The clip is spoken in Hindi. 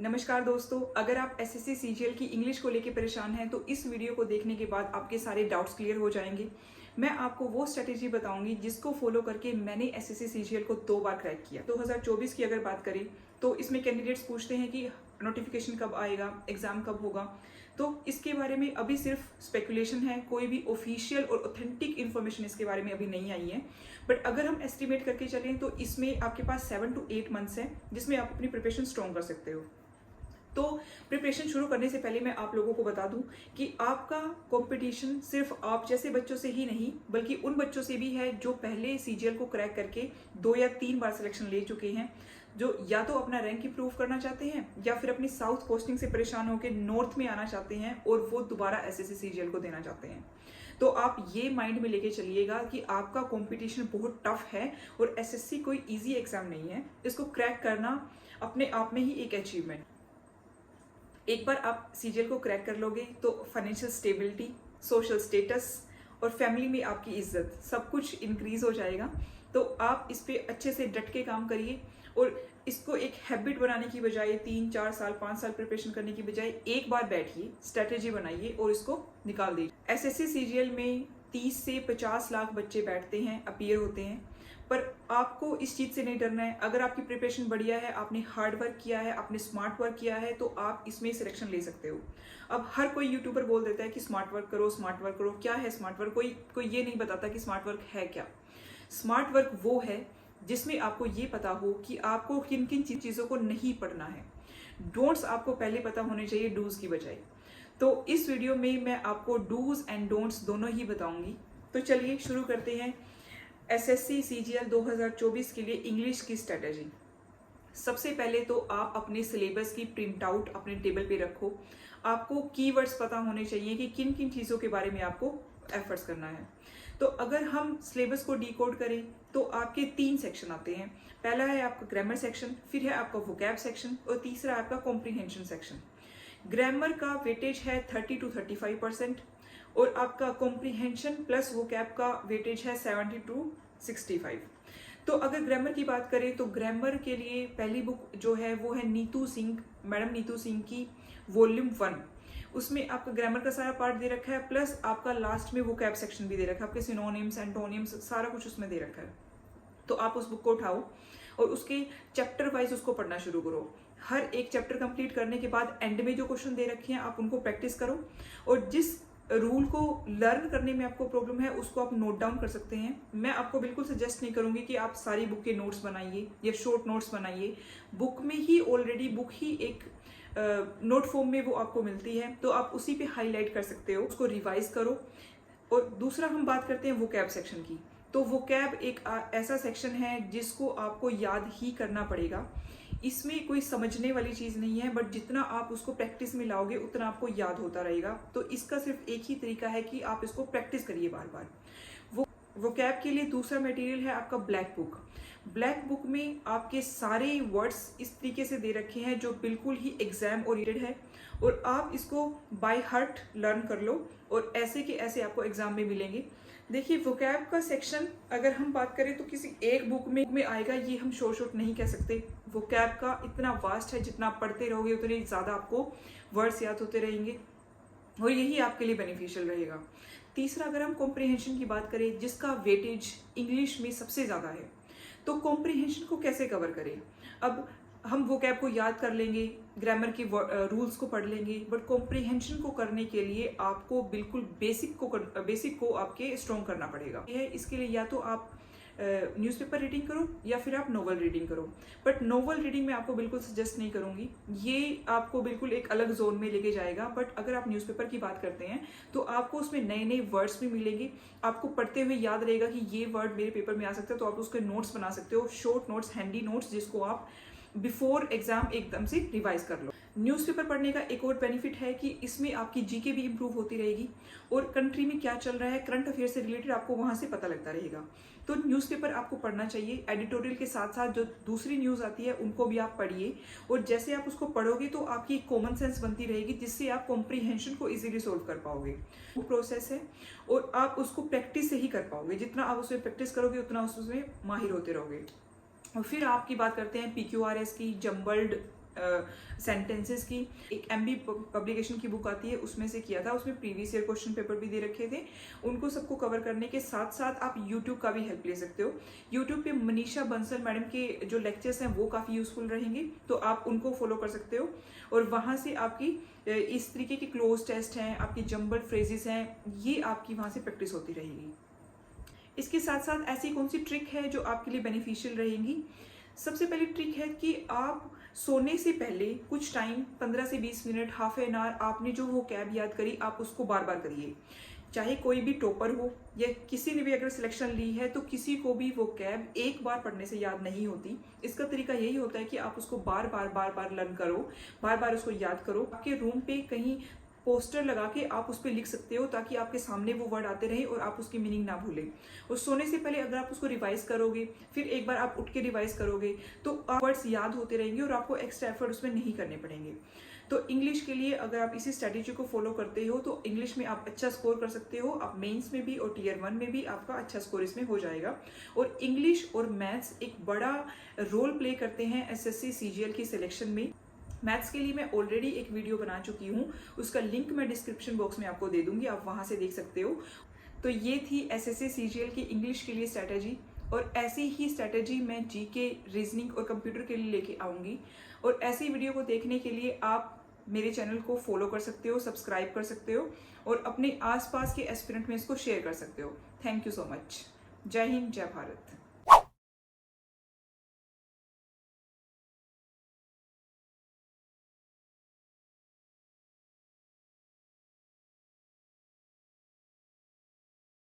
नमस्कार दोस्तों, अगर आप एसएससी सीजीएल की इंग्लिश को लेकर परेशान हैं तो इस वीडियो को देखने के बाद आपके सारे डाउट्स क्लियर हो जाएंगे। मैं आपको वो स्ट्रेटेजी बताऊंगी जिसको फॉलो करके मैंने एसएससी सीजीएल को 2 बार क्रैक किया। 2024 की अगर बात करें तो इसमें कैंडिडेट्स पूछते हैं कि नोटिफिकेशन कब आएगा, एग्जाम कब होगा। तो इसके बारे में अभी सिर्फ स्पेकुलेशन है, कोई भी ऑफिशियल और ऑथेंटिक इन्फॉर्मेशन इसके बारे में अभी नहीं आई है। बट अगर हम एस्टिमेट करके चलें तो इसमें आपके पास 7 to 8 मंथ्स है जिसमें आप अपनी प्रिपरेशन स्ट्रॉन्ग कर सकते हो। तो प्रिपरेशन शुरू करने से पहले मैं आप लोगों को बता दूं कि आपका कंपटीशन सिर्फ आप जैसे बच्चों से ही नहीं बल्कि उन बच्चों से भी है जो पहले सीजीएल को क्रैक करके 2 या 3 बार सिलेक्शन ले चुके हैं, जो या तो अपना रैंक इंप्रूव करना चाहते हैं या फिर अपनी साउथ पोस्टिंग से परेशान होकर नॉर्थ में आना चाहते हैं और वो दोबारा एसएससी सीजीएल को देना चाहते हैं। तो आप ये माइंड में लेके चलिएगा कि आपका कंपटीशन बहुत टफ है और एसएससी कोई इजी एग्जाम नहीं है। इसको क्रैक करना अपने आप में ही एक अचीवमेंट। एक बार आप सीजीएल को क्रैक कर लोगे तो फाइनेंशियल स्टेबिलिटी, सोशल स्टेटस और फैमिली में आपकी इज्जत सब कुछ इंक्रीज हो जाएगा। तो आप इस पे अच्छे से डट के काम करिए और इसको एक हैबिट बनाने की बजाय 3-4 साल 5 साल प्रिपरेशन करने की बजाय एक बार बैठिए, स्ट्रेटेजी बनाइए और इसको निकाल दीजिए। एसएससी सीजीएल में 30 से 50 लाख बच्चे बैठते हैं, अपीयर होते हैं, पर आपको इस चीज से नहीं डरना है। अगर आपकी प्रिपरेशन बढ़िया है, आपने हार्ड वर्क किया है, आपने स्मार्ट वर्क किया है तो आप इसमें सिलेक्शन ले सकते हो। अब हर कोई यूट्यूबर बोल देता है कि स्मार्ट वर्क करो, स्मार्ट वर्क करो। क्या है स्मार्ट वर्क? कोई ये नहीं बताता कि स्मार्ट वर्क है क्या। स्मार्ट वर्क वो है जिसमें आपको ये पता हो कि आपको किन किन चीजों को नहीं पढ़ना है। डोंट्स आपको पहले पता होने चाहिए डूज की बजाय। तो इस वीडियो में मैं आपको डूज एंड डोंट्स दोनों ही बताऊंगी। तो चलिए शुरू करते हैं एसएससी सीजीएल 2024 के लिए इंग्लिश की स्ट्रेटेजी। सबसे पहले तो आप अपने सिलेबस की प्रिंट आउट अपने टेबल पे रखो। आपको कीवर्ड्स पता होने चाहिए कि किन किन चीज़ों के बारे में आपको एफर्ट्स करना है। तो अगर हम सिलेबस को डिकोड करें तो आपके 3 सेक्शन आते हैं। पहला है आपका ग्रामर सेक्शन, फिर है आपका वोकैब सेक्शन और तीसरा आपका कॉम्प्रीहेंशन सेक्शन। ग्रामर का वेटेज है 30 to 35% और आपका कॉम्प्रीहेंशन प्लस वोकैब का वेटेज है 70 to 65। तो अगर ग्रामर की बात करें तो ग्रामर के लिए पहली बुक जो है वो है नीतू सिंह, मैडम नीतू सिंह की वॉल्यूम 1। उसमें आपका ग्रामर का सारा पार्ट दे रखा है, प्लस आपका लास्ट में वोकैब सेक्शन भी दे रखा है, आपके सिनोनिम्स एंटोनिम्स सारा कुछ उसमें दे रखा है। तो आप उस बुक को उठाओ और उसके चैप्टर वाइज उसको पढ़ना शुरू करो। हर एक चैप्टर कंप्लीट करने के बाद एंड में जो क्वेश्चन दे रखे हैं आप उनको प्रैक्टिस करो और जिस रूल को लर्न करने में आपको प्रॉब्लम है उसको आप नोट डाउन कर सकते हैं। मैं आपको बिल्कुल सजेस्ट नहीं करूंगी कि आप सारी बुक के नोट्स बनाइए या शॉर्ट नोट्स बनाइए। बुक में ही ऑलरेडी बुक ही एक नोट फॉर्म में वो आपको मिलती है, तो आप उसी पे हाईलाइट कर सकते हो, उसको रिवाइज करो। और दूसरा हम बात करते हैं वोकैब सेक्शन की। तो वोकैब एक ऐसा सेक्शन है जिसको आपको याद ही करना पड़ेगा। इसमें कोई समझने वाली चीज नहीं है, बट जितना आप उसको प्रैक्टिस में लाओगे उतना आपको याद होता रहेगा। तो इसका सिर्फ एक ही तरीका है कि आप इसको प्रैक्टिस करिए बार बार। वोकैब के लिए दूसरा मटेरियल है आपका ब्लैक बुक। ब्लैक बुक में आपके सारे वर्ड्स इस तरीके से दे रखे हैं जो बिल्कुल ही एग्जाम ओरिएंटेड है और आप इसको बाय हार्ट लर्न कर लो और ऐसे के ऐसे आपको एग्जाम में मिलेंगे। देखिए वोकैब का सेक्शन अगर हम बात करें तो किसी एक बुक में आएगा ये हम शॉर्ट नहीं कह सकते। वोकैब का इतना वास्ट है, जितना आप पढ़ते रहोगे उतने ज़्यादा आपको वर्ड्स याद होते रहेंगे और यही आपके लिए बेनिफिशियल रहेगा। तीसरा अगर हम कॉम्प्रीहेंशन की बात करें जिसका वेटेज इंग्लिश में सबसे ज़्यादा है, तो कॉम्प्रीहेंशन को कैसे कवर करें। अब हम वोकैब को याद कर लेंगे, ग्रामर के रूल्स को पढ़ लेंगे, बट कॉम्प्रीहेंशन को करने के लिए आपको बिल्कुल बेसिक को आपके स्ट्रॉन्ग करना पड़ेगा। इसके लिए या तो आप न्यूज़पेपर रीडिंग करो या फिर आप नोवेल रीडिंग करो। बट नोवेल रीडिंग मैं आपको बिल्कुल सजेस्ट नहीं करूंगी, ये आपको बिल्कुल एक अलग जोन में लेके जाएगा। बट अगर आप न्यूज़पेपर की बात करते हैं तो आपको उसमें नए नए वर्ड्स भी मिलेंगे, आपको पढ़ते हुए याद रहेगा कि ये वर्ड मेरे पेपर में आ सकता है, तो आप उसके नोट्स बना सकते हो, शॉर्ट नोट्स, हैंडी नोट्स, जिसको आप बिफोर एग्जाम एकदम से रिवाइज कर लो। न्यूज़पेपर पढ़ने का एक और बेनिफिट है कि इसमें आपकी जीके भी इंप्रूव होती रहेगी और कंट्री में क्या चल रहा है, करंट अफेयर से रिलेटेड आपको वहां से पता लगता रहेगा। तो न्यूज़पेपर आपको पढ़ना चाहिए। एडिटोरियल के साथ साथ जो दूसरी न्यूज़ आती है उनको भी आप पढ़िए और जैसे आप उसको पढ़ोगे तो आपकी कॉमन सेंस बनती रहेगी जिससे आप कॉम्प्रीहेंशन को इजीली सोल्व कर पाओगे। वो प्रोसेस है और आप उसको प्रैक्टिस से ही कर पाओगे। जितना आप उसमें प्रैक्टिस करोगे उतना उसमें माहिर होते रहोगे। और फिर आपकी बात करते हैं PQRS की, जम्बल्ड सेंटेंसेस की। एक MB पब्लिकेशन की बुक आती है, उसमें से किया था। उसमें प्रीवियस ईयर क्वेश्चन पेपर भी दे रखे थे। उनको सबको कवर करने के साथ साथ आप यूट्यूब का भी हेल्प ले सकते हो। यूट्यूब पे मनीषा बंसल मैडम के जो लेक्चर्स हैं वो काफ़ी यूजफुल रहेंगे, तो आप उनको फॉलो कर सकते हो। और वहाँ से आपकी इस तरीके के क्लोज टेस्ट हैं, आपकी जम्बल फ्रेजेस हैं, ये आपकी वहाँ से प्रैक्टिस होती रहेगी। इसके साथ साथ ऐसी कौन सी ट्रिक है जो आपके लिए बेनिफिशियल रहेंगी? सबसे पहली ट्रिक है कि आप सोने से पहले कुछ टाइम 15 से 20 मिनट, हाफ एन आवर, आपने जो वो कैब याद करी आप उसको बार बार करिए। चाहे कोई भी टॉपर हो या किसी ने भी अगर सिलेक्शन ली है, तो किसी को भी वो कैब एक बार पढ़ने से याद नहीं होती। इसका तरीका यही होता है कि आप उसको बार बार लर्न करो, बार बार उसको याद करो। आपके रूम पे कहीं पोस्टर लगा के आप उस पर लिख सकते हो, ताकि आपके सामने वो वर्ड आते रहे और आप उसकी मीनिंग ना भूलें। और सोने से पहले अगर आप उसको रिवाइज करोगे, फिर एक बार आप उठ के रिवाइज करोगे, तो वर्ड्स याद होते रहेंगे और आपको एक्स्ट्रा एफर्ट उसमें नहीं करने पड़ेंगे। तो इंग्लिश के लिए अगर आप इसी स्ट्रेटेजी को फॉलो करते हो तो इंग्लिश में आप अच्छा स्कोर कर सकते हो। आप मेंस में भी और टियर 1 में भी आपका अच्छा स्कोर इसमें हो जाएगा। और इंग्लिश और मैथ्स एक बड़ा रोल प्ले करते हैं SSC CGL की सिलेक्शन में। मैथ्स के लिए मैं ऑलरेडी एक वीडियो बना चुकी हूँ, उसका लिंक मैं डिस्क्रिप्शन बॉक्स में आपको दे दूंगी, आप वहाँ से देख सकते हो। तो ये थी SSC CGL की इंग्लिश के लिए स्ट्रैटेजी, और ऐसी ही स्ट्रैटेजी मैं GK, रीजनिंग और कंप्यूटर के लिए लेके आऊँगी। और ऐसी वीडियो को देखने के लिए आप मेरे चैनल को फॉलो कर सकते हो, सब्सक्राइब कर सकते हो, और अपने आसपास के एस्पिरेंट में इसको शेयर कर सकते हो। Thank you so much. जय हिंद, जय भारत।